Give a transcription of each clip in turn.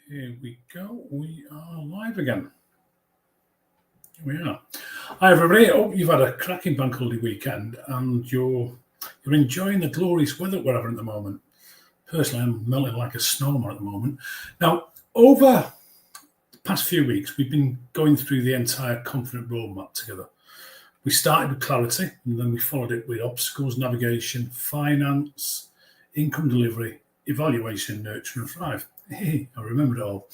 Here we go. We are live again. Here we are. Hi everybody. Hope you've had a cracking bank holiday weekend and you're enjoying the glorious weather wherever at the moment. Personally, I'm melting like a snowman at the moment. Now, over the past few weeks, we've been going through the entire Confident Roadmap together. We started with clarity and then we followed it with obstacles, navigation, finance, income delivery, evaluation, nurture and thrive. Hey, I remember it all.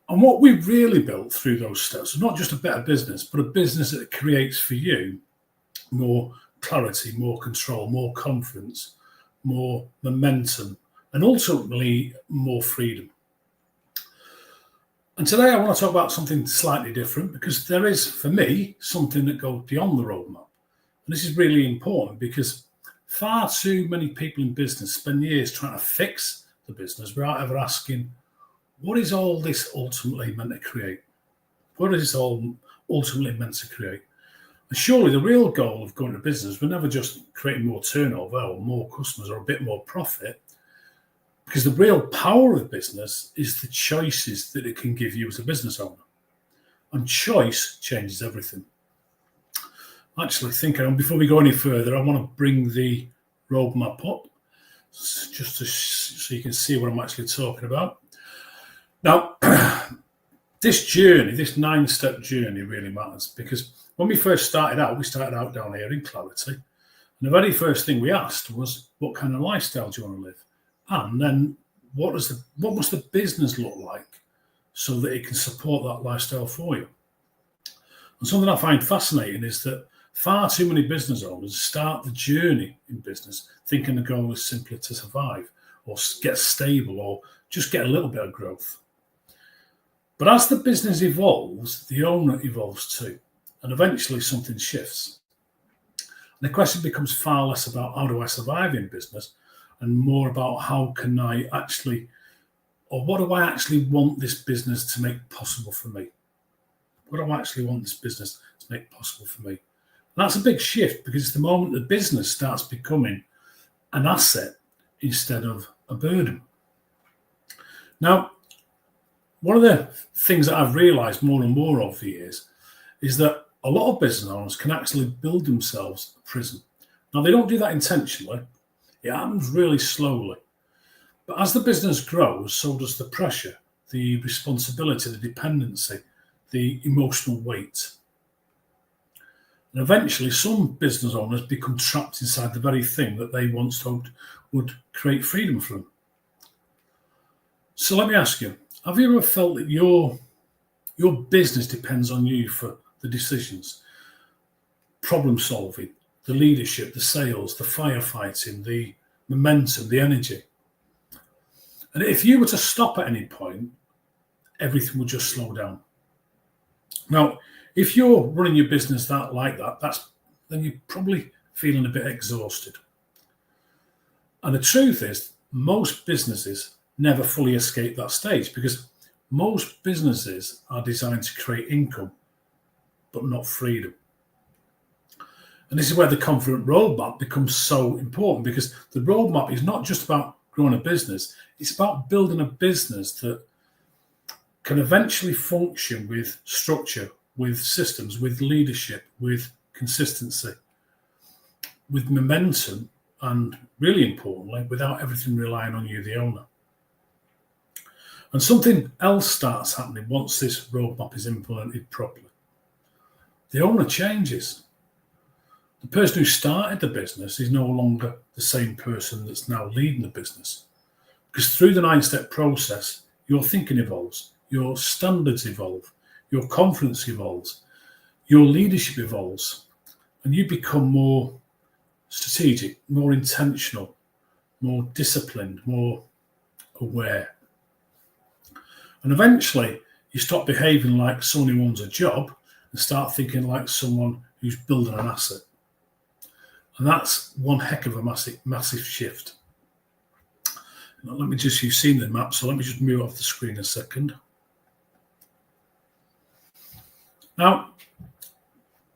And what we really built through those steps was not just a better business, but a business that creates for you more clarity, more control, more confidence, more momentum, and ultimately more freedom. And today I want to talk about something slightly different because there is, for me, something that goes beyond the roadmap. And this is really important because far too many people in business spend years trying to fix the business without ever asking, what is all this ultimately meant to create? What is this all ultimately meant to create? And surely the real goal of going to business was never just creating more turnover or more customers or a bit more profit, because the real power of business is the choices that it can give you as a business owner. And choice changes everything. Actually, before we go any further, I want to bring the roadmap up just so you can see what I'm actually talking about. Now, this journey, this 9-step journey really matters because when we first started out, we started out down here in clarity. And the very first thing we asked was, what kind of lifestyle do you want to live? And then what must the business look like so that it can support that lifestyle for you? And something I find fascinating is that far too many business owners start the journey in business thinking the goal is simply to survive or get stable or just get a little bit of growth. But as the business evolves, the owner evolves too. And eventually something shifts. And the question becomes far less about how do I survive in business and more about what do I actually want this business to make possible for me? What do I actually want this business to make possible for me? And that's a big shift because it's the moment the business starts becoming an asset instead of a burden. Now, one of the things that I've realized more and more over the years is that a lot of business owners can actually build themselves a prison. Now, they don't do that intentionally. It happens really slowly. But as the business grows, so does the pressure, the responsibility, the dependency, the emotional weight. And eventually, some business owners become trapped inside the very thing that they once hoped would create freedom for them. So let me ask you, have you ever felt that your business depends on you for the decisions, problem solving, the leadership, the sales, the firefighting, the momentum, the energy? And if you were to stop at any point, everything would just slow down. Now, if you're running your business then you're probably feeling a bit exhausted. And the truth is, most businesses never fully escape that stage because most businesses are designed to create income, but not freedom. And this is where the Confident Roadmap becomes so important because the roadmap is not just about growing a business, it's about building a business that can eventually function with structure, with systems, with leadership, with consistency, with momentum, and really importantly, without everything relying on you, the owner. And something else starts happening once this roadmap is implemented properly. The owner changes. The person who started the business is no longer the same person that's now leading the business. Because through the 9-step process, your thinking evolves, your standards evolve, your confidence evolves, your leadership evolves, and you become more strategic, more intentional, more disciplined, more aware. And eventually, you stop behaving like someone who owns a job and start thinking like someone who's building an asset. And that's one heck of a massive shift. Now, you've seen the map, so let me just move off the screen a second. Now,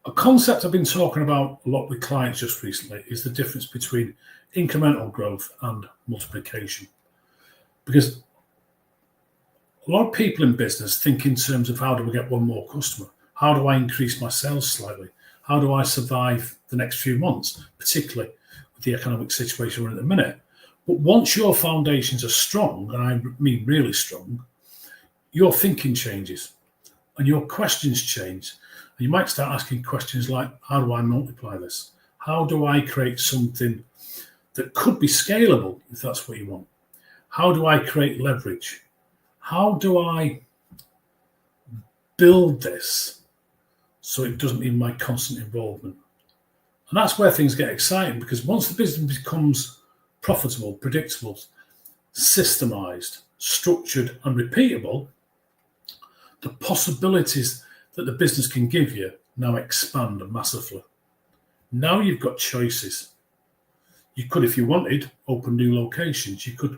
a concept I've been talking about a lot with clients just recently is the difference between incremental growth and multiplication. Because A lot of people in business think in terms of how do I get one more customer? How do I increase my sales slightly? How do I survive the next few months, particularly with the economic situation we're in at the minute? But once your foundations are strong, and I mean really strong, your thinking changes and your questions change. And you might start asking questions like, how do I multiply this? How do I create something that could be scalable, if that's what you want? How do I create leverage? How do I build this so it doesn't need my constant involvement? And that's where things get exciting, because once the business becomes profitable, predictable, systemized, structured, and repeatable, the possibilities that the business can give you now expand massively. Now you've got choices. You could, if you wanted, open new locations. You could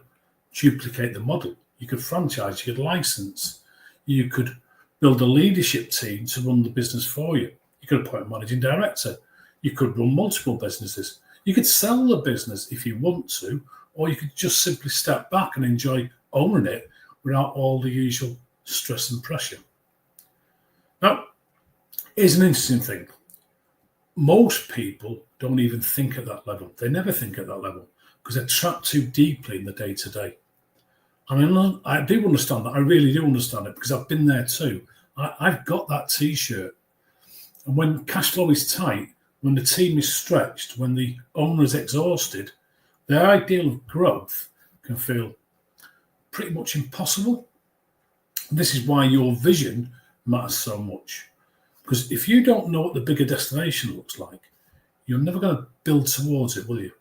duplicate the model. You could franchise. You could license. You could build a leadership team to run the business for you. You could appoint a managing director. You could run multiple businesses. You could sell the business if you want to, or you could just simply step back and enjoy owning it without all the usual stress and pressure. Now, here's an interesting thing. Most people don't even think at that level. They never think at that level because they're trapped too deeply in the day-to-day. I mean, I do understand that. I really do understand it because I've been there too. I've got that T-shirt. And when cash flow is tight, when the team is stretched, when the owner is exhausted, the ideal of growth can feel pretty much impossible. And this is why your vision matters so much. Because if you don't know what the bigger destination looks like, you're never going to build towards it, will you?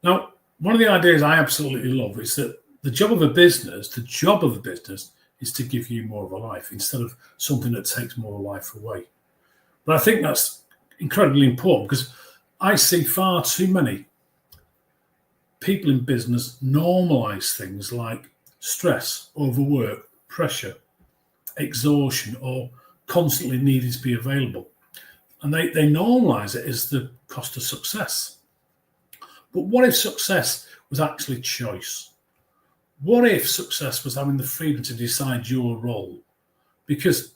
Now, one of the ideas I absolutely love is that the job of a business is to give you more of a life instead of something that takes more life away. But I think that's incredibly important because I see far too many people in business normalize things like stress, overwork, pressure, exhaustion, or constantly needing to be available. And they normalize it as the cost of success. But what if success was actually choice? What if success was having the freedom to decide your role? Because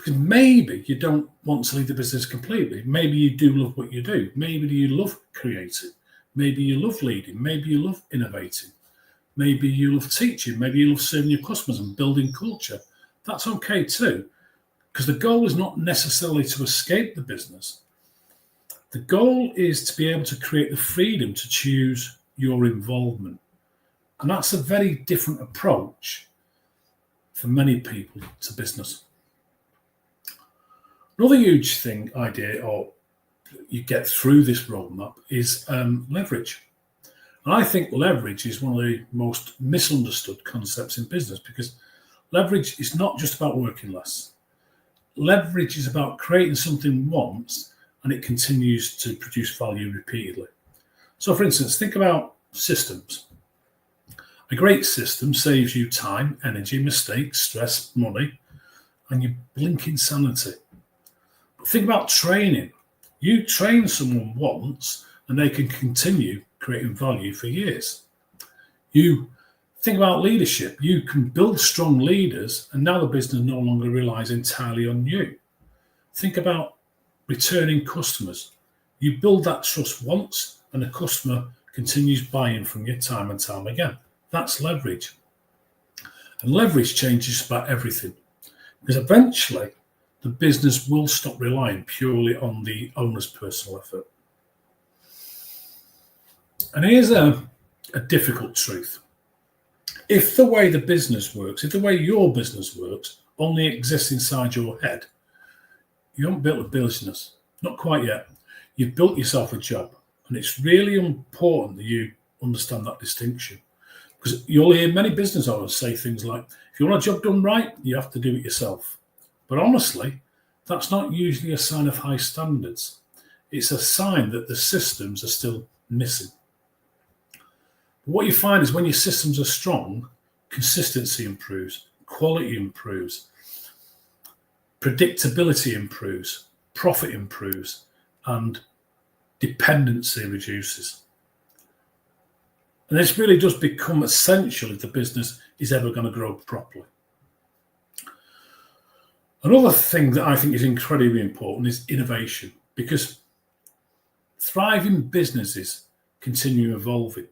maybe you don't want to leave the business completely. Maybe you do love what you do. Maybe you love creating. Maybe you love leading. Maybe you love innovating. Maybe you love teaching. Maybe you love serving your customers and building culture. That's okay too, because the goal is not necessarily to escape the business. The goal is to be able to create the freedom to choose your involvement. And that's a very different approach for many people to business. Another huge idea, or you get through this roadmap, is leverage. And I think leverage is one of the most misunderstood concepts in business because leverage is not just about working less. Leverage is about creating something once and it continues to produce value repeatedly. So, for instance, think about systems. A great system saves you time, energy, mistakes, stress, money, and you blink insanity. But think about training. You train someone once and they can continue creating value for years. You think about leadership. You can build strong leaders and now the business no longer relies entirely on you. Think about returning customers. You build that trust once and the customer continues buying from you time and time again. That's leverage. And leverage changes about everything because eventually the business will stop relying purely on the owner's personal effort. And here's a difficult truth. If the way the business works, if the way your business works only exists inside your head, you haven't built a business. Not quite yet. You've built yourself a job. And it's really important that you understand that distinction. Because you'll hear many business owners say things like, if you want a job done right, you have to do it yourself. But honestly, that's not usually a sign of high standards. It's a sign that the systems are still missing. But what you find is when your systems are strong, consistency improves, quality improves, predictability improves, profit improves, and dependency reduces. And this really does become essential if the business is ever going to grow properly. Another thing that I think is incredibly important is innovation, because thriving businesses continue evolving.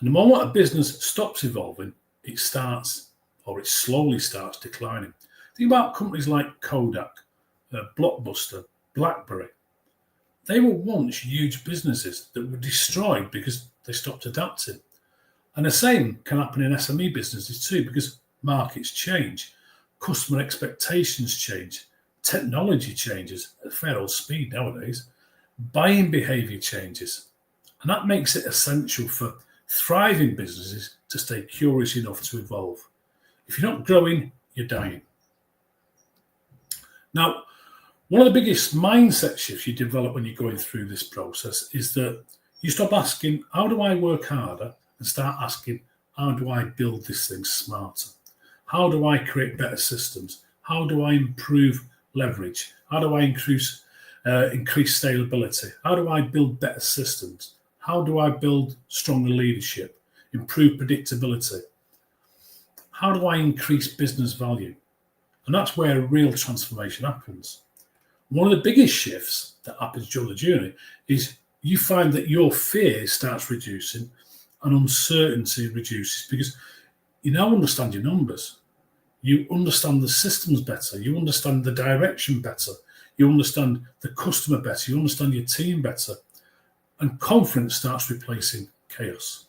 And the moment a business stops evolving, it slowly starts declining. Think about companies like Kodak, Blockbuster, BlackBerry. They were once huge businesses that were destroyed because they stopped adapting. And the same can happen in SME businesses too, because markets change, customer expectations change, technology changes at fair old speed nowadays, buying behaviour changes. And that makes it essential for thriving businesses to stay curious enough to evolve. If you're not growing, you're dying. Now, one of the biggest mindset shifts you develop when you're going through this process is that you stop asking, how do I work harder? And start asking, how do I build this thing smarter? How do I create better systems? How do I improve leverage? How do I increase scalability? How do I build better systems? How do I build stronger leadership, improve predictability? How do I increase business value? And that's where real transformation happens. One of the biggest shifts that happens during the journey is you find that your fear starts reducing and uncertainty reduces, because you now understand your numbers. You understand the systems better. You understand the direction better. You understand the customer better. You understand your team better. And confidence starts replacing chaos.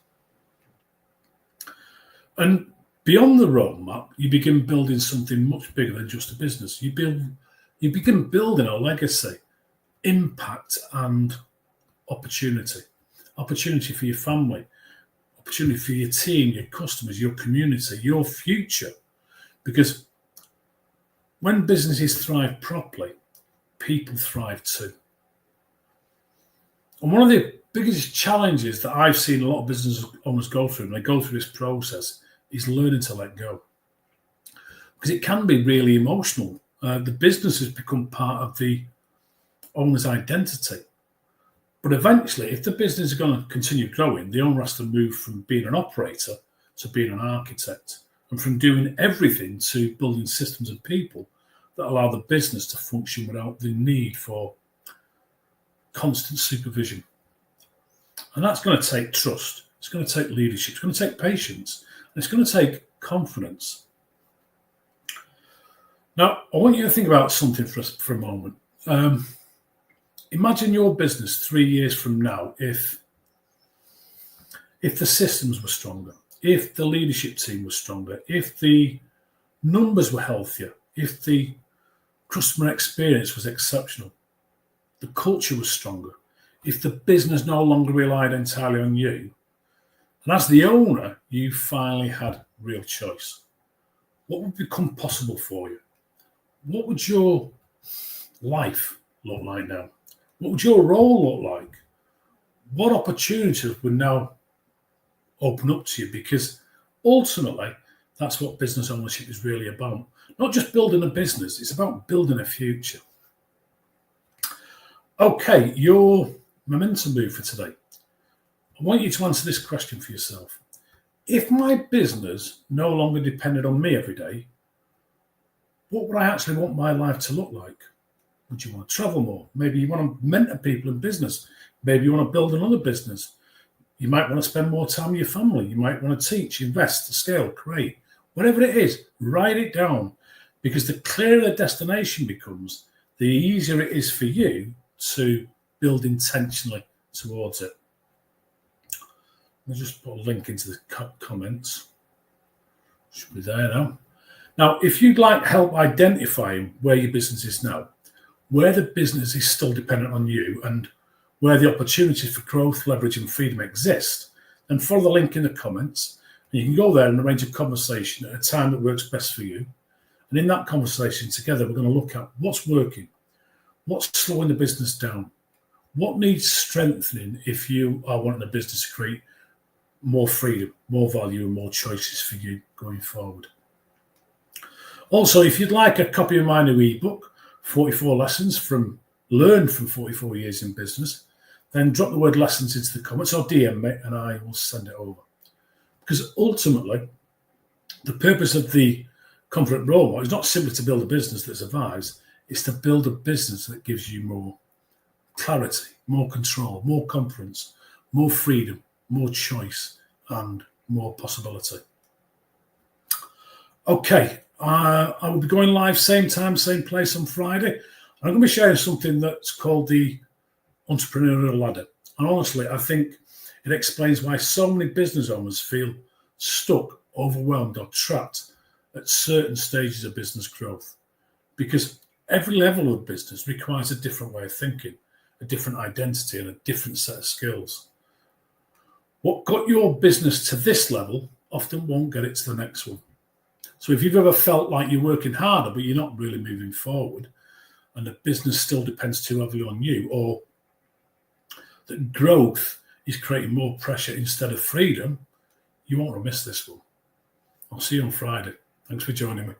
And beyond the roadmap, you begin building something much bigger than just a business. You begin building a legacy, impact, and opportunity. Opportunity for your family, opportunity for your team, your customers, your community, your future. Because when businesses thrive properly, people thrive too. And one of the biggest challenges that I've seen a lot of business owners go through when they go through this process is learning to let go. Because it can be really emotional. The business has become part of the owner's identity. But eventually, if the business is going to continue growing, the owner has to move from being an operator to being an architect, and from doing everything to building systems and people that allow the business to function without the need for constant supervision. And that's going to take trust. It's going to take leadership. It's going to take patience. And it's going to take confidence. Now, I want you to think about something for a moment. Imagine your business 3 years from now if the systems were stronger, if the leadership team was stronger, if the numbers were healthier, if the customer experience was exceptional, the culture was stronger, if the business no longer relied entirely on you, and as the owner, you finally had real choice. What would become possible for you? What would your life look like now? What would your role look like? What opportunities would now open up to you? Because ultimately, that's what business ownership is really about. Not just building a business, it's about building a future. Okay, your momentum move for today. I want you to answer this question for yourself. If my business no longer depended on me every day, what would I actually want my life to look like? Would you want to travel more? Maybe you want to mentor people in business. Maybe you want to build another business. You might want to spend more time with your family. You might want to teach, invest, scale, create. Whatever it is, write it down. Because the clearer the destination becomes, the easier it is for you to build intentionally towards it. I'll just put a link into the comments. Should be there now. Now, if you'd like help identifying where your business is now, where the business is still dependent on you, and where the opportunities for growth, leverage, and freedom exist, then follow the link in the comments. And you can go there and arrange a conversation at a time that works best for you. And in that conversation together, we're going to look at what's working, what's slowing the business down, what needs strengthening if you are wanting the business to create more freedom, more value, and more choices for you going forward. Also, if you'd like a copy of my new ebook, 44 Lessons Learned from 44 Years in Business, then drop the word lessons into the comments or DM me and I will send it over. Because ultimately, the purpose of the confident role model is not simply to build a business that survives, it's to build a business that gives you more clarity, more control, more confidence, more freedom, more choice, and more possibility. Okay, I will be going live same time, same place on Friday. I'm going to be sharing something that's called the entrepreneurial ladder. And honestly, I think it explains why so many business owners feel stuck, overwhelmed, or trapped at certain stages of business growth. Because every level of business requires a different way of thinking, a different identity, and a different set of skills. What got your business to this level often won't get it to the next one. So if you've ever felt like you're working harder, but you're not really moving forward, and the business still depends too heavily on you, or that growth is creating more pressure instead of freedom, you won't miss this one. I'll see you on Friday. Thanks for joining me.